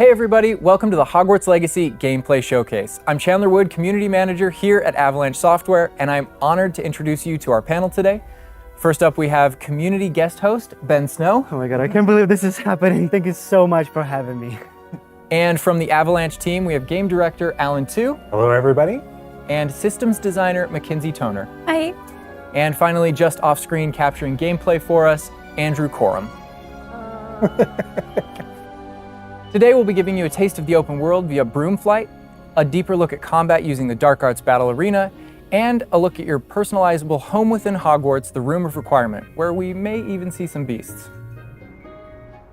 Hey everybody, welcome to the Hogwarts Legacy Gameplay Showcase. I'm Chandler Wood, Community Manager here at Avalanche Software, and I'm honored to introduce you to our panel today. First up, we have community guest host, Ben Snow. Oh my god, I can't believe this is happening. Thank you so much for having me. And from the Avalanche team, we have Game Director Alan Tu. Hello everybody. And Systems Designer Mackenzie Toner. Hi. And finally, just off-screen capturing gameplay for us, Andrew Coram. Today we'll be giving you a taste of the open world via broom flight, a deeper look at combat using the Dark Arts Battle Arena, and a look at your personalizable home within Hogwarts, the Room of Requirement, where we may even see some beasts.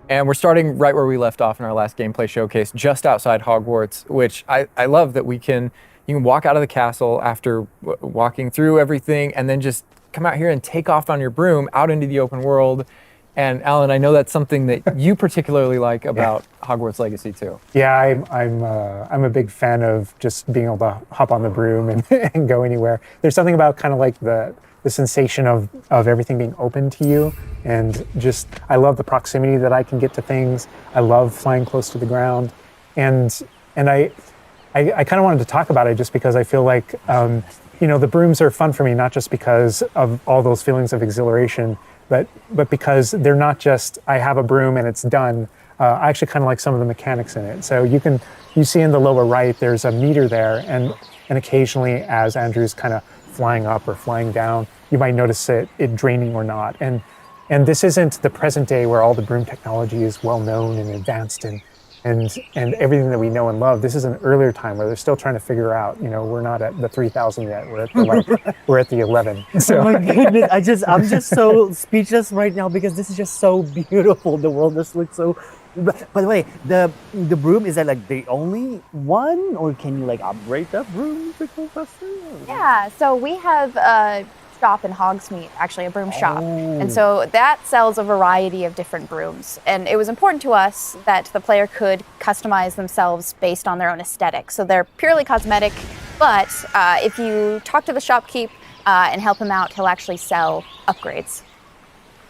And we're starting right where we left off in our last gameplay showcase, just outside Hogwarts, which I love that you can walk out of the castle after walking through everything and then just come out here and take off on your broom out into the open world. And Alan, I know that's something that you particularly like about Hogwarts Legacy too. Yeah, I'm a big fan of just being able to hop on the broom and go anywhere. There's something about kind of like the sensation of everything being open to you, and just I love the proximity that I can get to things. I love flying close to the ground, and I kind of wanted to talk about it just because I feel like the brooms are fun for me, not just because of all those feelings of exhilaration, but because they're not just I have a broom and it's done. I actually kind of like some of the mechanics in it. So you see in the lower right there's a meter there, and occasionally as Andrew's kind of flying up or flying down, you might notice it draining or not. And this isn't the present day where all the broom technology is well known and advanced and everything that we know and love. This is an earlier time where they're still trying to figure out, we're not at the 3000 yet, we're at the 11. So. Oh my goodness, I'm just so speechless right now because this is just so beautiful. The world just looks so, by the way, the broom, is that like the only one, or can you like upgrade that broom to go faster? Yeah, so we have a shop in Hogsmeade, actually a broom shop. And so that sells a variety of different brooms. And it was important to us that the player could customize themselves based on their own aesthetic. So they're purely cosmetic, but if you talk to the shopkeep and help him out, he'll actually sell upgrades.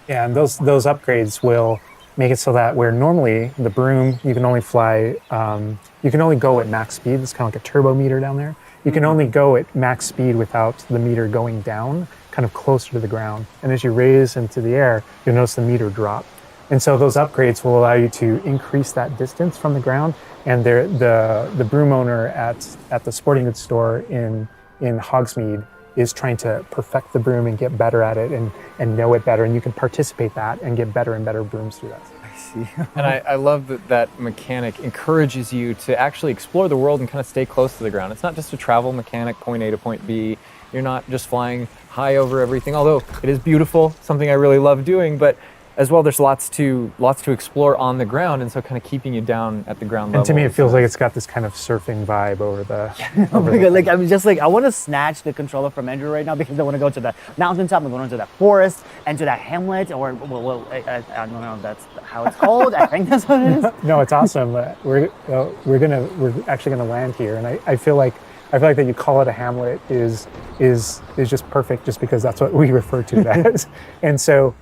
Yeah, and those upgrades will make it so that where normally the broom, you can only fly, you can only go at max speed. It's kind of like a turbo meter down there. You can only go at max speed without the meter going down, kind of closer to the ground. And as you raise into the air, you'll notice the meter drop. And so those upgrades will allow you to increase that distance from the ground. And the broom owner at the sporting goods store in Hogsmeade is trying to perfect the broom and get better at it and know it better. And you can participate that and get better and better brooms through that. And I love that mechanic encourages you to actually explore the world and kind of stay close to the ground. It's not just a travel mechanic, point A to point B. You're not just flying high over everything, although it is beautiful, something I really love doing, but as well, there's lots to explore on the ground, and so kind of keeping you down at the ground level. And to me, it feels like it's got this kind of surfing vibe over the... Oh my god, like I'm just like, I want to snatch the controller from Andrew right now because I want to go to the mountaintop, I'm going to the forest, and to that hamlet, or, I don't know if that's how it's called. I think that's what it is. No, it's awesome. We're actually gonna land here, and I feel like that you call it a hamlet is just perfect, just because that's what we refer to it as. And so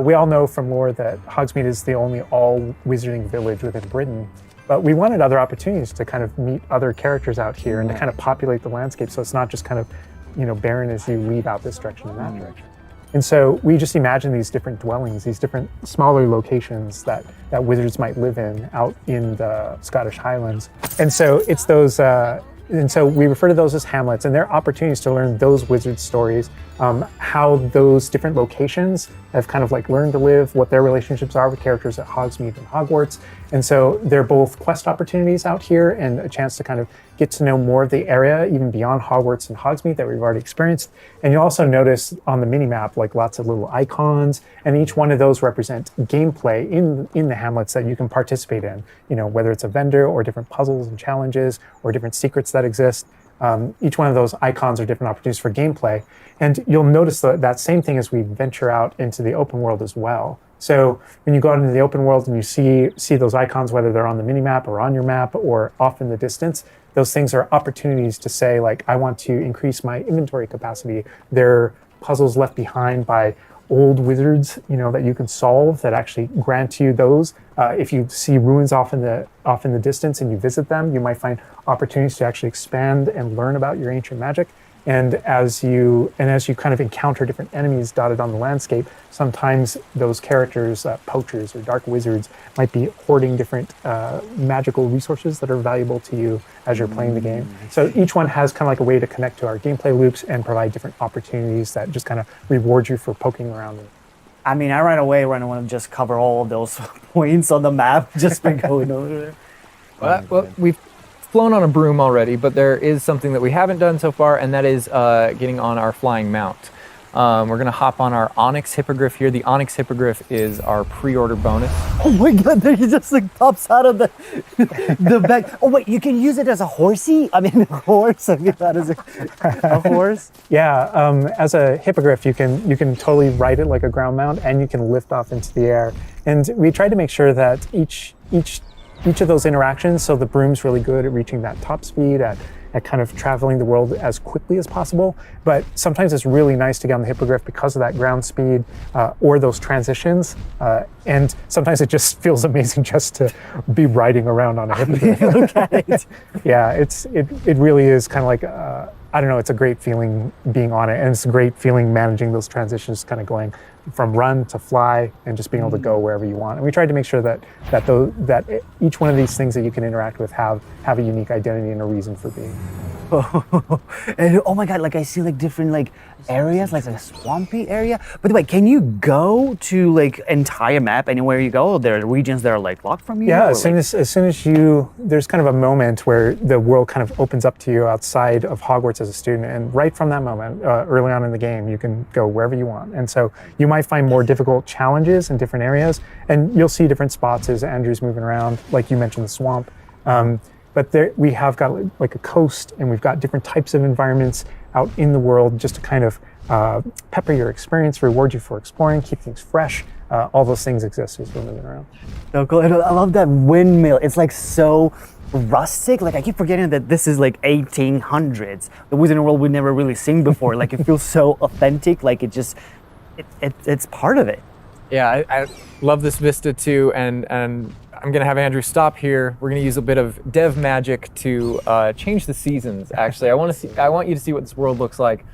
we all know from lore that Hogsmeade is the only all-wizarding village within Britain, but we wanted other opportunities to kind of meet other characters out here and to kind of populate the landscape, so it's not just kind of barren as you leave out this direction and that direction. And so we just imagine these different dwellings, these different smaller locations that wizards might live in out in the Scottish Highlands. And so it's those... And so we refer to those as hamlets, and they're opportunities to learn those wizard stories, how those different locations have kind of like learned to live, what their relationships are with characters at Hogsmeade and Hogwarts. And so they're both quest opportunities out here and a chance to kind of get to know more of the area, even beyond Hogwarts and Hogsmeade that we've already experienced. And you'll also notice on the mini-map, like lots of little icons, and each one of those represent gameplay in the hamlets that you can participate in, whether it's a vendor or different puzzles and challenges or different secrets that exist. Each one of those icons are different opportunities for gameplay. And you'll notice that same thing as we venture out into the open world as well. So when you go out into the open world and you see those icons, whether they're on the mini-map or on your map or off in the distance, those things are opportunities to say, like, I want to increase my inventory capacity. They're puzzles left behind by old wizards, that you can solve that actually grant you those. If you see ruins off in the distance and you visit them, you might find opportunities to actually expand and learn about your ancient magic. And as you kind of encounter different enemies dotted on the landscape, sometimes those characters, poachers or dark wizards, might be hoarding different magical resources that are valuable to you as you're playing the game. So each one has kind of like a way to connect to our gameplay loops and provide different opportunities that just kind of reward you for poking around. I mean, I right away want to just cover all of those points on the map, just by going over there. Well, we've flown on a broom already, but there is something that we haven't done so far, and that is getting on our flying mount. We're going to hop on our Onyx Hippogriff here. The Onyx Hippogriff is our pre-order bonus. Oh my god, there he just like pops out of the back. Oh wait, you can use it as a horsey? I mean, a horse? I mean, that is a horse? Yeah, as a hippogriff, you can totally ride it like a ground mount, and you can lift off into the air. And we tried to make sure that each of those interactions, so the broom's really good at reaching that top speed, at kind of traveling the world as quickly as possible, but sometimes it's really nice to get on the hippogriff because of that ground speed or those transitions, and sometimes it just feels amazing just to be riding around on a hippogriff. Look at it. Yeah, it really is kind of like, I don't know, it's a great feeling being on it, and it's a great feeling managing those transitions, kind of going from run to fly and just being able to go wherever you want. And we tried to make sure that each one of these things that you can interact with have a unique identity and a reason for being. And oh my god, like I see like different like areas, like a swampy area. By the way, can you go to like entire map anywhere you go? Or there are regions that are like locked from you? Yeah, as soon as you, there's kind of a moment where the world kind of opens up to you outside of Hogwarts as a student, and right from that moment, early on in the game, you can go wherever you want. And so you might find more difficult challenges in different areas, and you'll see different spots as Andrew's moving around, like you mentioned, the swamp. But there, we have got like a coast, and we've got different types of environments out in the world just to kind of pepper your experience, reward you for exploring, keep things fresh. All those things exist as we're moving around. So cool. And I love that windmill. It's like so rustic. Like I keep forgetting that this is like 1800s. The Wizarding World we've never really seen before. Like it feels so authentic. Like it's part of it. Yeah, I love this vista too, and I'm gonna have Andrew stop here. We're gonna use a bit of dev magic to change the seasons. Actually, I want you to see what this world looks like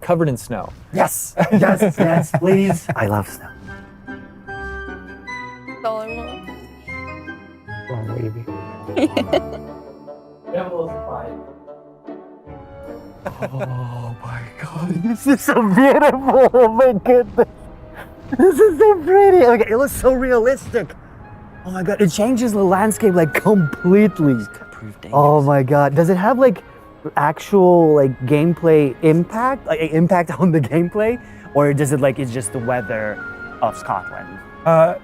covered in snow. Yes, yes, yes, please. I love snow. That's all I want. Wrong wavy. Oh my god, this is so beautiful. Oh my goodness. This is so pretty. Okay, it looks so realistic. Oh my god, it changes the landscape like completely. Oh my god, does it have like actual like gameplay impact, like impact on the gameplay, or does it like it's just the weather of Scotland?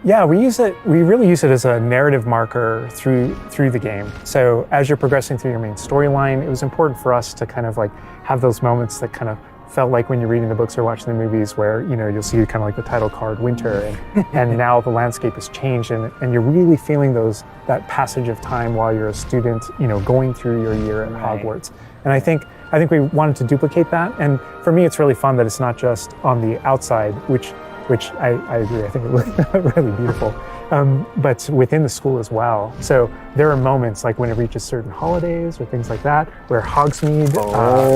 Yeah, we really use it as a narrative marker through the game. So as you're progressing through your main storyline, it was important for us to kind of like have those moments that kind of felt like when you're reading the books or watching the movies where, you'll see kind of like the title card, winter, and now the landscape has changed, and you're really feeling that passage of time while you're a student, going through your year at Hogwarts. And I think we wanted to duplicate that. And for me, it's really fun that it's not just on the outside, which I agree, I think it looks really beautiful, but within the school as well. So there are moments like when it reaches certain holidays or things like that, where Hogsmeade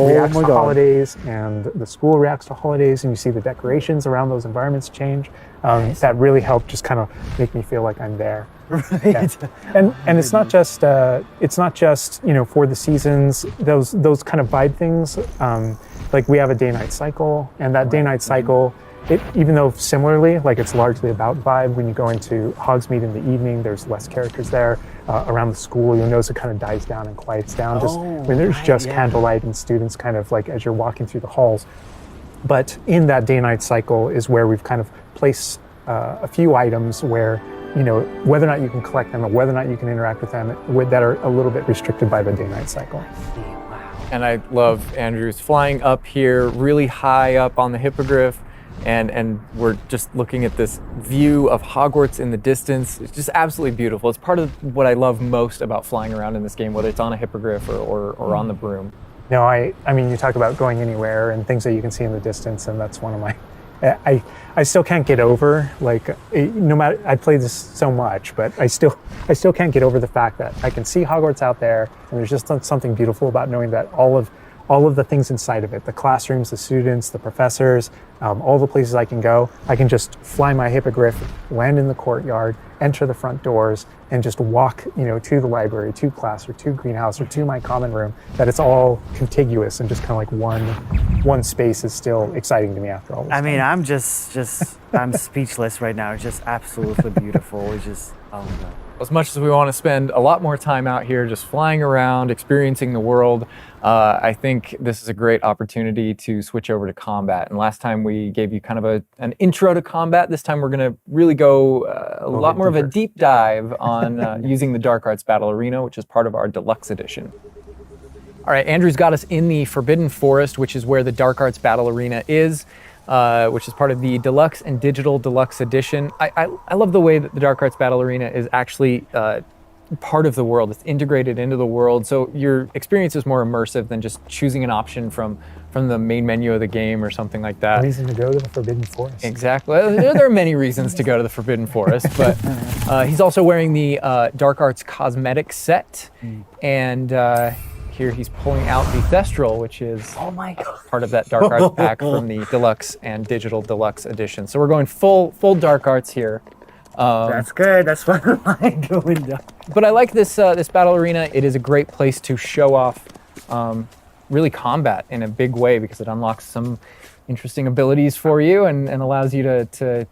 reacts to holidays and the school reacts to holidays, and you see the decorations around those environments change. That really helped just kind of make me feel like I'm there. Right. Yeah. And it's not just for the seasons, those kind of vibe things. Like we have a day-night cycle, and that day-night cycle, even though similarly, like it's largely about vibe, when you go into Hogsmeade in the evening, there's less characters there. Around the school, you'll notice it kind of dies down and quiets down just when there's just candlelight and students kind of like as you're walking through the halls. But in that day-night cycle is where we've kind of placed a few items where, whether or not you can collect them or whether or not you can interact with them that are a little bit restricted by the day-night cycle. And I love Andrew's flying up here, really high up on the hippogriff. And we're just looking at this view of Hogwarts in the distance. It's just absolutely beautiful. It's part of what I love most about flying around in this game, whether it's on a hippogriff or on the broom. No, I mean, you talk about going anywhere and things that you can see in the distance, and that's one of I still can't get over, like, no matter, I played this so much, but I still can't get over the fact that I can see Hogwarts out there, and there's just something beautiful about knowing that all of the things inside of it, the classrooms, the students, the professors, all the places I can go, I can just fly my hippogriff, land in the courtyard, enter the front doors, and just walk, to the library, to class, or to greenhouse, or to my common room, that it's all contiguous and just kind of like one space is still exciting to me after all this I mean, time. I'm just I'm speechless right now. It's just absolutely beautiful. It's just, oh my God. As much as we want to spend a lot more time out here just flying around, experiencing the world, I think this is a great opportunity to switch over to combat. And last time we gave you kind of an intro to combat. This time we're going to really go a lot more of a deep dive on using the Dark Arts Battle Arena, which is part of our deluxe edition. All right, Andrew's got us in the Forbidden Forest, which is where the Dark Arts Battle Arena is. Which is part of the Deluxe and Digital Deluxe Edition. I love the way that the Dark Arts Battle Arena is actually part of the world. It's integrated into the world, so your experience is more immersive than just choosing an option from the main menu of the game or something like that. Reason to go to the Forbidden Forest. Exactly. There are many reasons to go to the Forbidden Forest, but he's also wearing the Dark Arts cosmetic set, and here he's pulling out the Thestral, which is part of that Dark Arts pack from the Deluxe and Digital Deluxe Edition. So we're going full Dark Arts here. That's good. That's what I like doing. But I like this battle arena. It is a great place to show off really combat in a big way, because it unlocks some interesting abilities for you and allows you to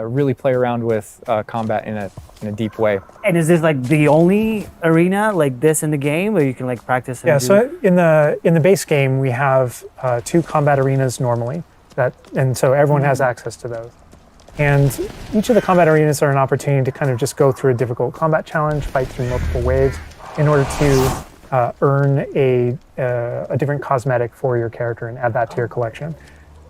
really play around with combat in a deep way. And is this like the only arena like this in the game where you can like practice? Yeah, so in the base game we have 2 combat arenas normally, and so everyone has access to those. And each of the combat arenas are an opportunity to kind of just go through a difficult combat challenge, fight through multiple waves in order to earn a different cosmetic for your character and add that to your collection.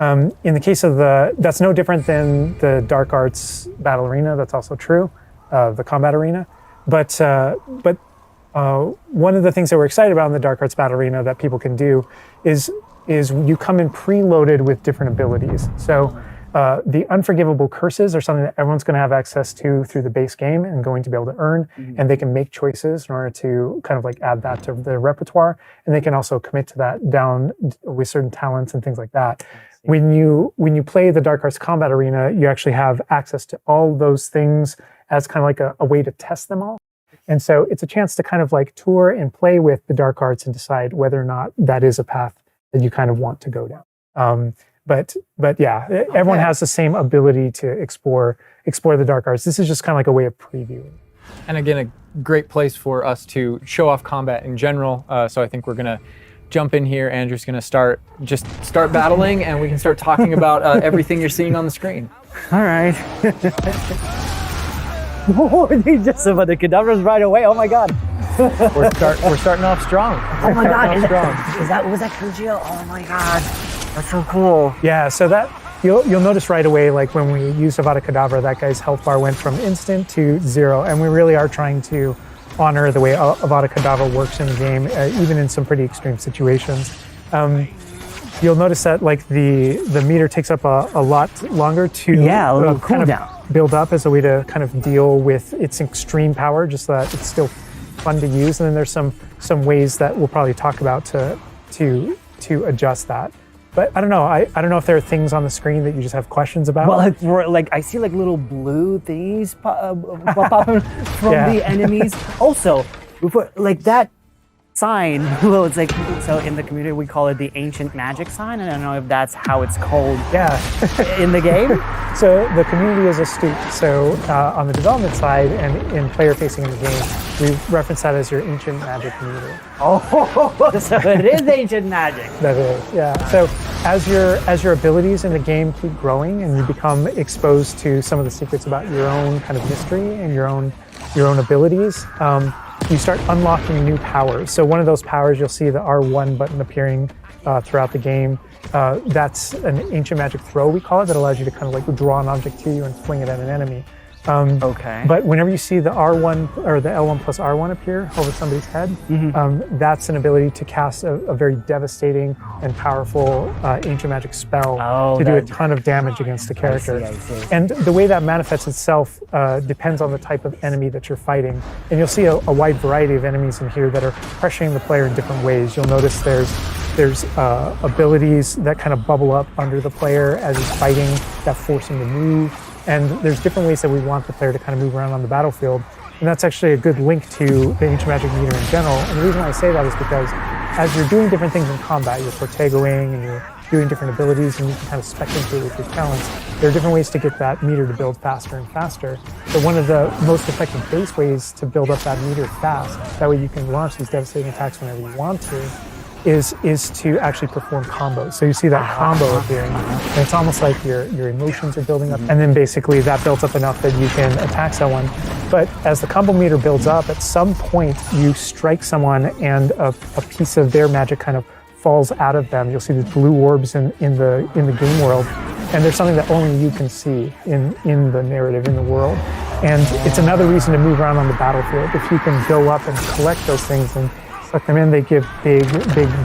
In the case of that's no different than the Dark Arts Battle Arena. That's also true, the combat arena. But one of the things that we're excited about in the Dark Arts Battle Arena that people can do is you come in preloaded with different abilities. So the unforgivable curses are something that everyone's going to have access to through the base game and going to be able to earn, and they can make choices in order to kind of like add that to their repertoire, and they can also commit to that down with certain talents and things like that. When you play the Dark Arts Combat Arena, you actually have access to all those things as kind of like a way to test them all. And so it's a chance to kind of like tour and play with the Dark Arts and decide whether or not that is a path that you kind of want to go down. But yeah, everyone has the same ability to explore the Dark Arts. This is just kind of like a way of previewing. And again, a great place for us to show off combat in general. So I think we're gonna jump in here. Andrew's gonna start battling, and we can start talking about everything you're seeing on the screen. All right. Whoa, they just about the cadavers right away. Oh my God. We're starting off strong. Oh my God. Was that Sergio? Oh my God. That's so cool. Yeah, so that you'll notice right away, like when we used Avada Kedavra, that guy's health bar went from instant to 0, and we really are trying to honor the way Avada Kedavra works in the game, even in some pretty extreme situations. You'll notice that like the meter takes up a lot longer to a little kind cooldown. of build up as a way to kind of deal with its extreme power, just so that it's still fun to use. And then there's some ways that we'll probably talk about to adjust that. But I don't know. I don't know if there are things on the screen that you just have questions about. Well, I see like little blue things pop up from the enemies. Also, like that sign. Well, it's like, so in the community we call it the ancient magic sign. I don't know if that's how it's called. In the game. So the community is astute. So on the development side and in player facing in the game, we reference that as your ancient magic community. Oh, so it is ancient magic. That is, yeah. So as your abilities in the game keep growing and you become exposed to some of the secrets about your own kind of mystery and your own abilities, you start unlocking new powers. So one of those powers, you'll see the R1 button appearing throughout the game. That's an ancient magic throw, we call it, that allows you to kind of like draw an object to you and fling it at an enemy. Okay. But whenever you see the R1 or the L1 plus R1 appear over somebody's head, that's an ability to cast a very devastating and powerful ancient magic spell to do a ton of damage against the character. I see. And the way that manifests itself depends on the type of enemy that you're fighting. And you'll see a wide variety of enemies in here that are pressuring the player in different ways. You'll notice there's abilities that kind of bubble up under the player as he's fighting that force him to move. And there's different ways that we want the player to kind of move around on the battlefield. And that's actually a good link to the ancient magic meter in general. And the reason why I say that is because as you're doing different things in combat, you're portegoing and you're doing different abilities and you can kind of spectate with your talents, there are different ways to get that meter to build faster and faster. But one of the most effective base ways to build up that meter fast, that way you can launch these devastating attacks whenever you want to, is to actually perform combos. So you see that combo appearing, and it's almost like your emotions are building up, and then basically that builds up enough that you can attack someone. But as the combo meter builds up, at some point you strike someone and a piece of their magic kind of falls out of them. You'll see these blue orbs in the game world, and there's something that only you can see in the narrative, in the world. And it's another reason to move around on the battlefield. If you can go up and collect those things and suck them in, they give big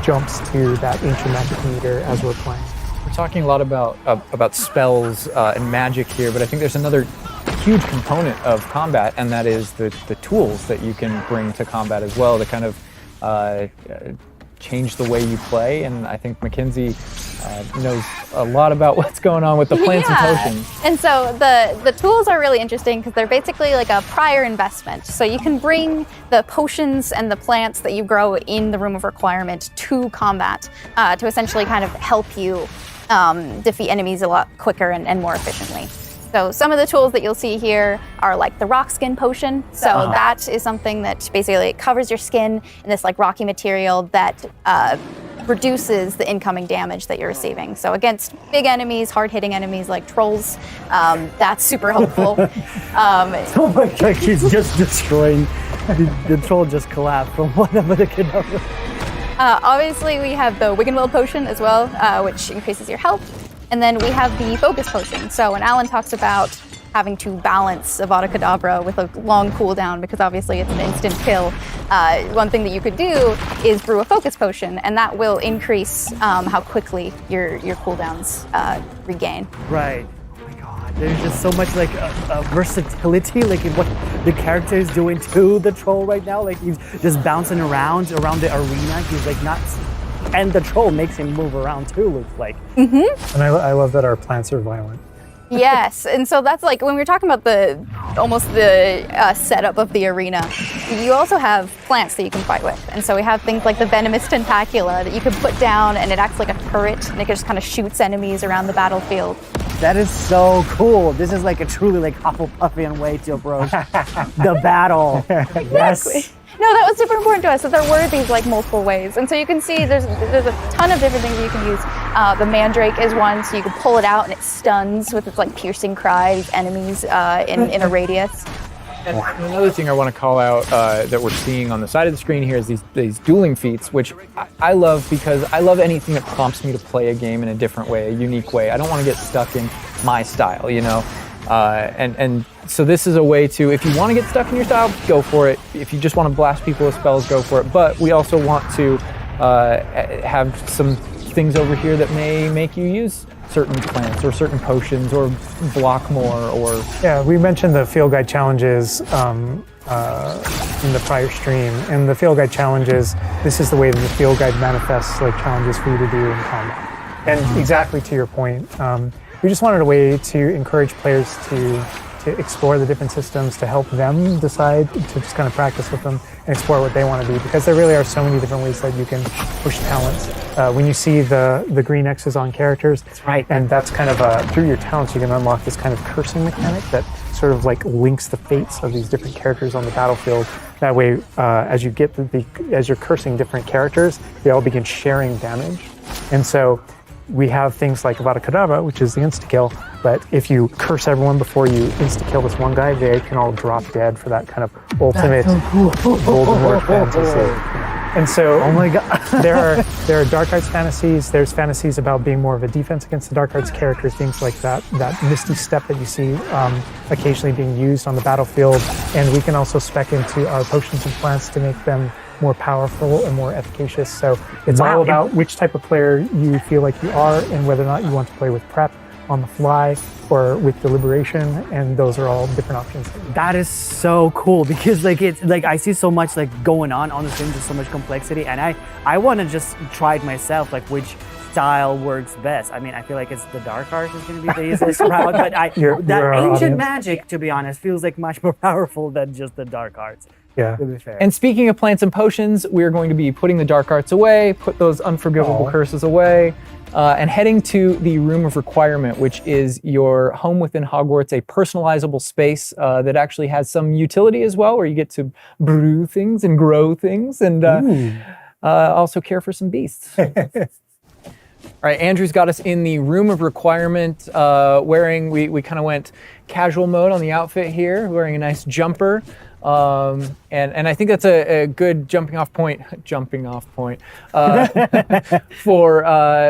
jumps to that ancient magic meter as we're playing. We're talking a lot about spells and magic here, but I think there's another huge component of combat, and that is the tools that you can bring to combat as well to kind of change the way you play. And I think Mackenzie knows a lot about what's going on with the plants and potions. And so the tools are really interesting because they're basically like a prior investment. So you can bring the potions and the plants that you grow in the room of requirement to combat to essentially kind of help you defeat enemies a lot quicker and more efficiently. So some of the tools that you'll see here are like the rock skin potion. So that is something that basically covers your skin in this like rocky material that reduces the incoming damage that you're receiving. So against big enemies, hard-hitting enemies like trolls, that's super helpful. Oh my god, he's just destroying. The troll just collapsed from one of the cadavers. Obviously, we have the Wiggenweld potion as well, which increases your health. And then we have the focus potion. So when Alan talks about having to balance Avada Kedavra with a long cooldown, because obviously it's an instant kill, one thing that you could do is brew a focus potion, and that will increase how quickly your cooldowns regain. Right. Oh my god, there's just so much like versatility, like in what the character is doing to the troll right now. Like he's just bouncing around the arena. He's like not. And the troll makes him move around too, looks like. And I love that our plants are violent. Yes, and so that's like when we're talking about the setup of the arena, you also have plants that you can fight with. And so we have things like the venomous tentacula that you can put down, and it acts like a turret, and it just kind of shoots enemies around the battlefield. That is so cool. This is like a truly like Hufflepuffian way to approach the battle. Yes. No, that was super important to us. So there were these like multiple ways, and so you can see there's a ton of different things that you can use. The mandrake is one, so you can pull it out and it stuns with its like piercing cry these enemies in a radius. And another thing I want to call out that we're seeing on the side of the screen here is these dueling feats, which I love because I love anything that prompts me to play a game in a different way, a unique way. I don't want to get stuck in my style, you know. And so this is a way to, if you want to get stuck in your style, go for it. If you just want to blast people with spells, go for it. But we also want to have some things over here that may make you use certain plants or certain potions or block more or... Yeah, we mentioned the field guide challenges in the prior stream. And the field guide challenges, this is the way that the field guide manifests like challenges for you to do in combat. And exactly to your point, we just wanted a way to encourage players to explore the different systems, to help them decide, to just kind of practice with them and explore what they want to do, because there really are so many different ways that you can push talents. When you see the green X's on characters, that's right. And that's kind of through your talents you can unlock this kind of cursing mechanic that sort of like links the fates of these different characters on the battlefield. That way, as you get as you're cursing different characters, they all begin sharing damage, and so we have things like Avada Kedavra, which is the insta-kill, but if you curse everyone before you insta-kill this one guy, they can all drop dead for that kind of ultimate Voldemort fantasy. And so, Oh my god. there are dark arts fantasies. There's fantasies about being more of a defense against the dark arts characters, things like that misty step that you see occasionally being used on the battlefield. And we can also spec into our potions and plants to make them more powerful and more efficacious. So it's all about which type of player you feel like you are and whether or not you want to play with prep, on the fly, or with deliberation, and those are all different options. That is so cool because like it's like I see so much like going on the screen, just so much complexity, and I want to just try it myself, like which style works best. I mean, I feel like it's the dark arts is going to be the easiest route, but that ancient magic, to be honest, feels like much more powerful than just the dark arts. Yeah. To be fair. And speaking of plants and potions, we're going to be putting the dark arts away, put those unforgivable curses away, and heading to the Room of Requirement, which is your home within Hogwarts, a personalizable space that actually has some utility as well, where you get to brew things and grow things and also care for some beasts. All right, Andrew's got us in the Room of Requirement, wearing, we kind of went casual mode on the outfit here, wearing a nice jumper. And I think that's a good jumping off point for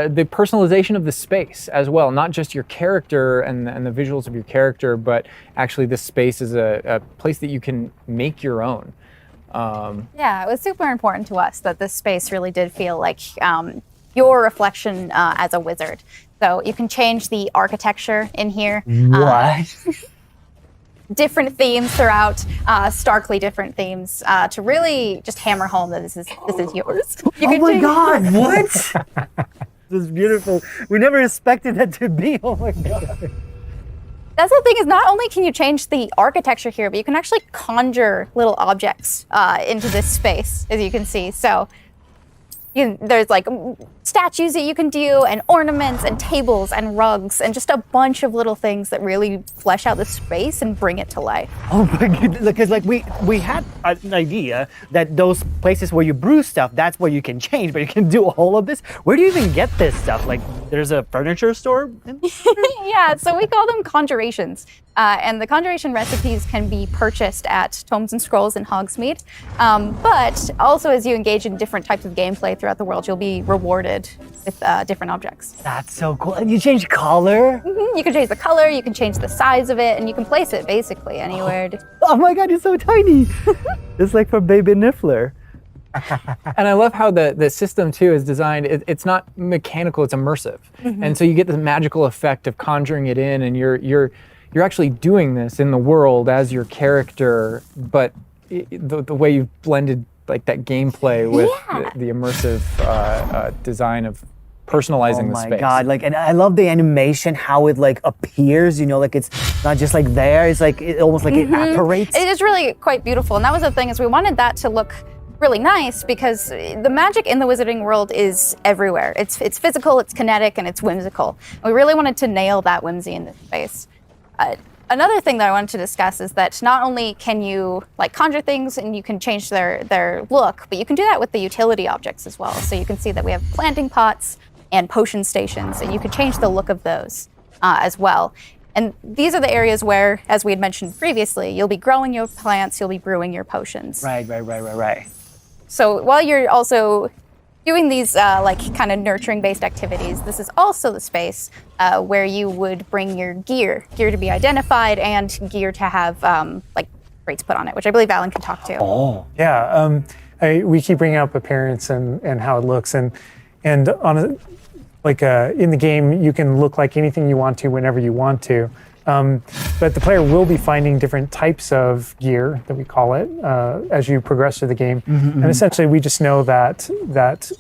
the personalization of the space as well. Not just your character and the visuals of your character, but actually this space is a place that you can make your own. Yeah, it was super important to us that this space really did feel like your reflection as a wizard. So you can change the architecture in here. What? Different themes throughout, starkly different themes, to really just hammer home that this is yours. Oh my god, what? This is beautiful. We never expected that to be. Oh my god. That's the thing, is not only can you change the architecture here, but you can actually conjure little objects into this space, as you can see. So there's like statues that you can do, and ornaments and tables and rugs and just a bunch of little things that really flesh out the space and bring it to life. Oh my goodness, because like we had an idea that those places where you brew stuff, that's where you can change, but you can do all of this. Where do you even get this stuff? Like there's a furniture store? Yeah, so we call them conjurations. And the conjuration recipes can be purchased at Tomes and Scrolls in Hogsmeade. But also as you engage in different types of gameplay throughout the world, you'll be rewarded with different objects. That's so cool. And you change color? You can change the color, you can change the size of it, and you can place it basically anywhere. Oh my god, it's so tiny. It's like for Baby Niffler. And I love how the system too is designed. It's not mechanical, it's immersive. And so you get the magical effect of conjuring it in, and you're actually doing this in the world as your character, but the way you've blended like that gameplay with the immersive design of personalizing the space. Oh my god, like, and I love the animation, how it like appears, you know, like it's not just like there, it's like it almost like it apparates. It is really quite beautiful, and that was the thing, is we wanted that to look really nice because the magic in the wizarding world is everywhere. It's physical, it's kinetic, and it's whimsical. We really wanted to nail that whimsy in this space. Another thing that I wanted to discuss is that not only can you like conjure things and you can change their look, but you can do that with the utility objects as well. So you can see that we have planting pots and potion stations, and you can change the look of those as well. And these are the areas where, as we had mentioned previously, you'll be growing your plants, you'll be brewing your potions. Right. So while you're also doing these like kind of nurturing based activities, this is also the space where you would bring your gear to be identified and gear to have like rates put on it, which I believe Alan can talk to. Oh. Yeah, we keep bringing up appearance and how it looks, and on a, like in the game you can look like anything you want to whenever you want to. But the player will be finding different types of gear, that we call it, as you progress through the game. And essentially, we just know that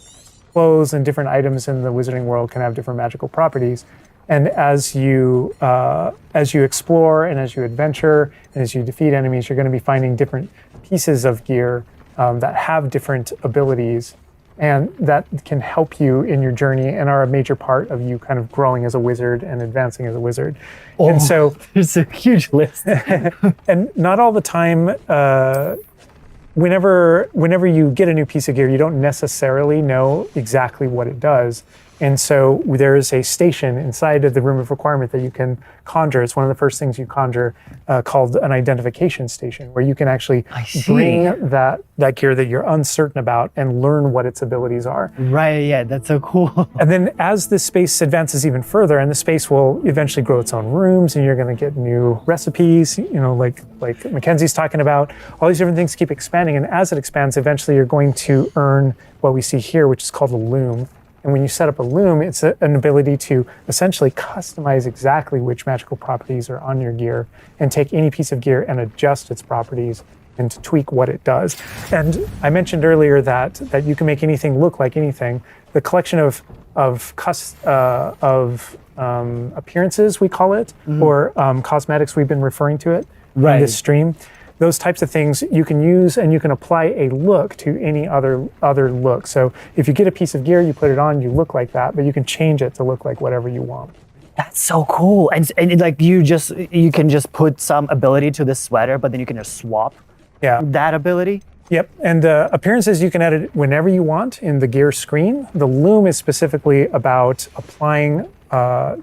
clothes and different items in the wizarding world can have different magical properties. And as you explore and as you adventure and as you defeat enemies, you're going to be finding different pieces of gear that have different abilities, and that can help you in your journey and are a major part of you kind of growing as a wizard and advancing as a wizard. Oh, and so there's a huge list. and not all the time, whenever you get a new piece of gear, you don't necessarily know exactly what it does. And so there is a station inside of the room of requirement that you can conjure. It's one of the first things you conjure, called an identification station, where you can actually bring that gear that you're uncertain about and learn what its abilities are. Right, yeah, that's so cool. And then as the space advances even further, and the space will eventually grow its own rooms, and you're going to get new recipes, like Mackenzie's talking about, all these different things keep expanding. And as it expands, eventually you're going to earn what we see here, which is called a loom. And when you set up a loom, it's an ability to essentially customize exactly which magical properties are on your gear and take any piece of gear and adjust its properties and to tweak what it does. And I mentioned earlier that you can make anything look like anything. The collection of appearances, we call it, or cosmetics, we've been referring to it in this stream. Those types of things you can use, and you can apply a look to any other look. So if you get a piece of gear, you put it on, you look like that, but you can change it to look like whatever you want. That's so cool. And like you can just put some ability to this sweater, but then you can just swap that ability. Yep, and appearances you can edit whenever you want in the gear screen. The loom is specifically about applying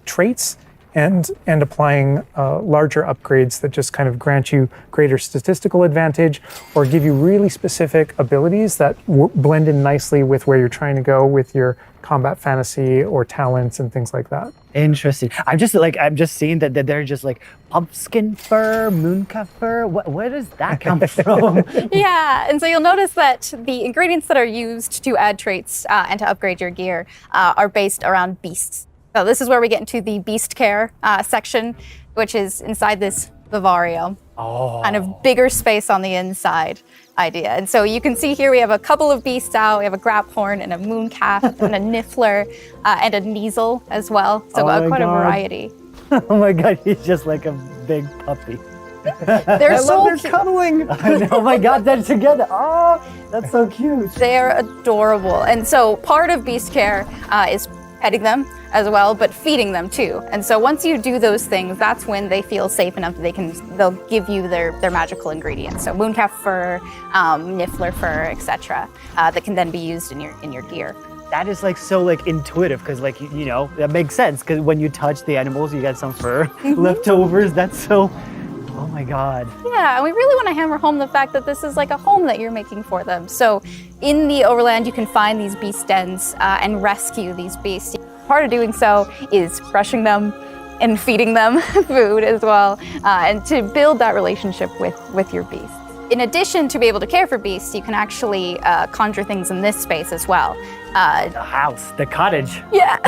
traits and applying larger upgrades that just kind of grant you greater statistical advantage or give you really specific abilities that blend in nicely with where you're trying to go with your combat fantasy or talents and things like that. Interesting. I'm just seeing that they're just like pumpkin fur, mooncalf fur. Where does that come from? Yeah, and so you'll notice that the ingredients that are used to add traits and to upgrade your gear are based around beasts. So this is where we get into the beast care section, which is inside this vivario. Kind of bigger space on the inside idea. And so you can see here we have a couple of beasts out. We have a graphorn and a mooncalf and a niffler and a kneasel as well. So quite a variety. Oh my God, he's just like a big puppy. They're so cute. Cuddling. Oh my God, they're together. Oh, that's so cute. They're adorable. And so part of beast care is petting them as well, but feeding them too. And so once you do those things, that's when they feel safe enough that they'll give you their magical ingredients. So mooncalf fur, niffler fur, etc. That can then be used in your gear. That is like so like intuitive because like that makes sense because when you touch the animals, you get some fur leftovers. That's so. Oh my God. Yeah, and we really want to hammer home the fact that this is like a home that you're making for them. So in the overland, you can find these beast dens and rescue these beasts. Part of doing so is brushing them and feeding them food as well, and to build that relationship with your beasts. In addition to be able to care for beasts, you can actually conjure things in this space as well. The house, the cottage. Yeah,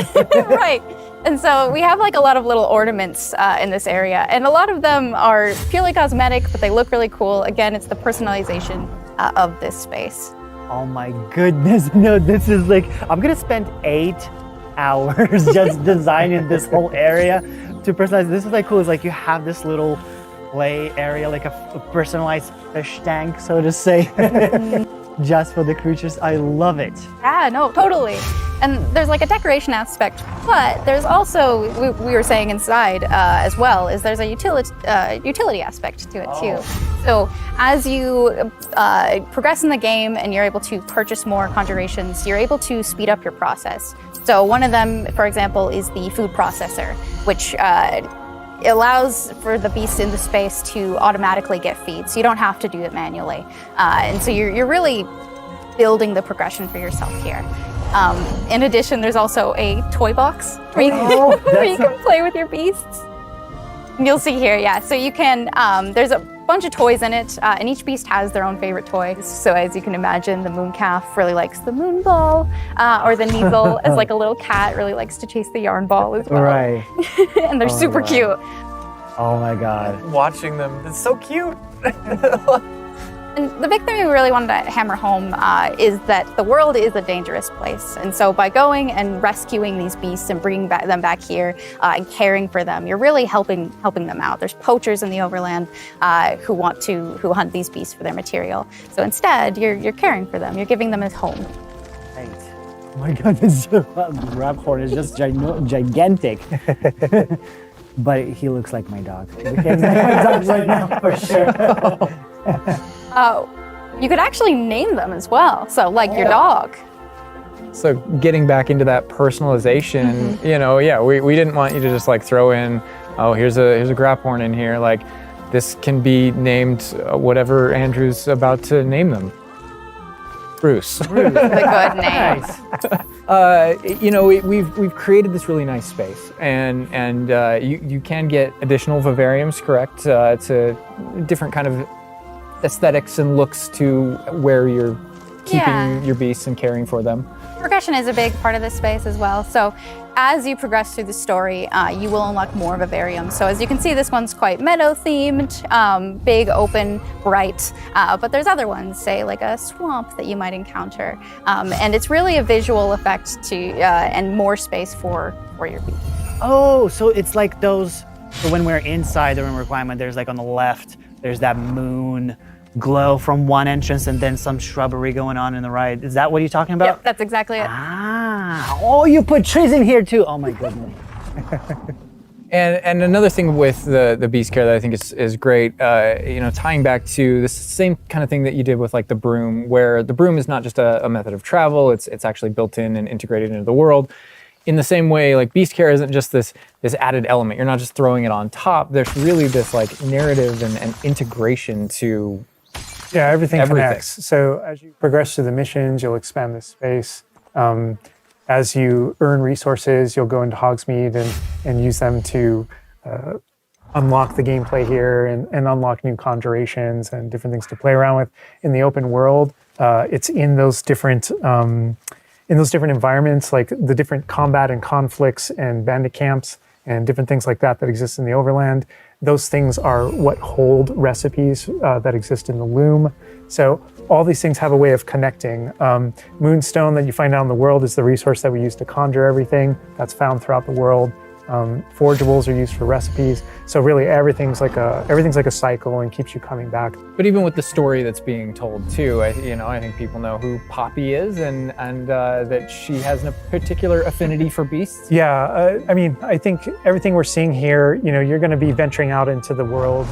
right. And so we have like a lot of little ornaments in this area, and a lot of them are purely cosmetic, but they look really cool. Again, it's the personalization of this space. Oh my goodness, no, this is like, I'm gonna spend 8 hours just designing this whole area to personalize. This is like cool, it's like you have this little play area, like a personalized fish tank, so to say. Just for the creatures. I love it. Yeah, no, totally. And there's like a decoration aspect, but there's also, we were saying inside as well, is there's a utility aspect to it too. So as you progress in the game and you're able to purchase more conjurations, you're able to speed up your process. So one of them, for example, is the food processor, which allows for the beast in the space to automatically get feed, so you don't have to do it manually. And so you're really building the progression for yourself here. In addition, there's also a toy box where you can play with your beasts. You'll see here, yeah. So you can, there's a bunch of toys in it, and each beast has their own favorite toy. So as you can imagine, the mooncalf really likes the moon ball, or the kneasel, as like a little cat, really likes to chase the yarn ball as well. Right. And they're super cute. Oh my God. Watching them, it's so cute. And the big thing we really wanted to hammer home is that the world is a dangerous place. And so by going and rescuing these beasts and bringing them back here and caring for them, you're really helping them out. There's poachers in the overland who hunt these beasts for their material. So instead, you're caring for them. You're giving them a home. Right. Oh my God, this raphorn is just gigantic. But he looks like my dog. He looks like my dog right now, for sure. You could actually name them as well. So like your dog. So getting back into that personalization, you know, yeah, we didn't want you to just like throw in, oh, here's a Graphorn in here. Like, this can be named whatever Andrew's about to name them. Bruce. The good name. You know, we've created this really nice space, and you can get additional vivariums, correct? To different kind of aesthetics and looks to where you're keeping your beasts and caring for them. Progression is a big part of this space as well. So as you progress through the story, you will unlock more vivariums. So as you can see, this one's quite meadow themed, big, open, bright. But there's other ones, say like a swamp that you might encounter. And it's really a visual effect to and more space for your beast. Oh, so it's like those, so when we're inside the room requirement, there's like on the left, there's that moon glow from one entrance and then some shrubbery going on the right. Is that what you're talking about? Yep, that's exactly it. Ah, oh, you put trees in here too. Oh my goodness. And another thing with the beast care that I think is great, you know, tying back to this same kind of thing that you did with like the broom, where the broom is not just a method of travel, it's actually built in and integrated into the world. In the same way, like beast care isn't just this added element. You're not just throwing it on top. There's really this like narrative and integration to everything connects. So as you progress through the missions, you'll expand the space. As you earn resources, you'll go into Hogsmeade and use them to unlock the gameplay here and unlock new conjurations and different things to play around with. In the open world, it's in those different environments, like the different combat and conflicts and bandit camps and different things like that exist in the overland. Those things are what hold recipes that exist in the loom. So all these things have a way of connecting. Moonstone that you find out in the world is the resource that we use to conjure everything that's found throughout the world. Forageables are used for recipes. So really everything's like a cycle and keeps you coming back. But even with the story that's being told too, I think people know who Poppy is and that she has a particular affinity for beasts. Yeah, I mean, I think everything we're seeing here, you know, you're going to be venturing out into the world,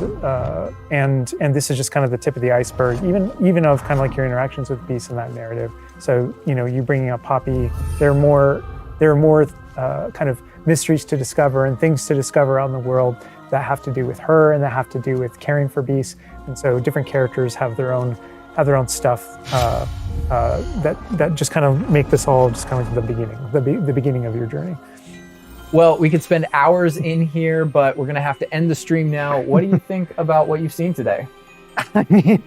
and this is just kind of the tip of the iceberg, even of kind of like your interactions with beasts in that narrative. So, you know, you bringing up Poppy, there are more kind of mysteries to discover and things to discover out in the world that have to do with her and that have to do with caring for beasts. And so different characters have their own stuff that just kind of make this all just kind of like the beginning of your journey. Well, we could spend hours in here, but we're going to have to end the stream now. What do you think about what you've seen today? I mean,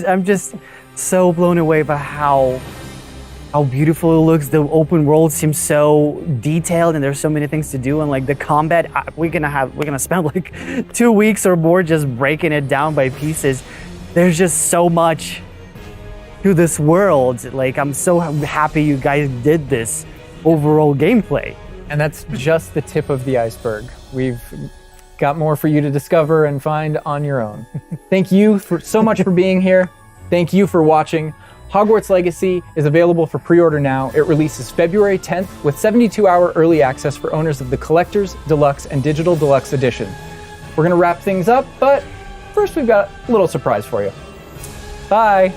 I'm just so blown away by how beautiful it looks. The open world seems so detailed and there's so many things to do, and like the combat, we're gonna spend like 2 weeks or more just breaking it down by pieces. There's just so much to this world. Like, I'm so happy you guys did this overall gameplay. And that's just the tip of the iceberg. We've got more for you to discover and find on your own. Thank you so much for being here. Thank you for watching. Hogwarts Legacy is available for pre-order now. It releases February 10th with 72-hour early access for owners of the Collector's, Deluxe, and Digital Deluxe Edition. We're going to wrap things up, but first we've got a little surprise for you. Bye!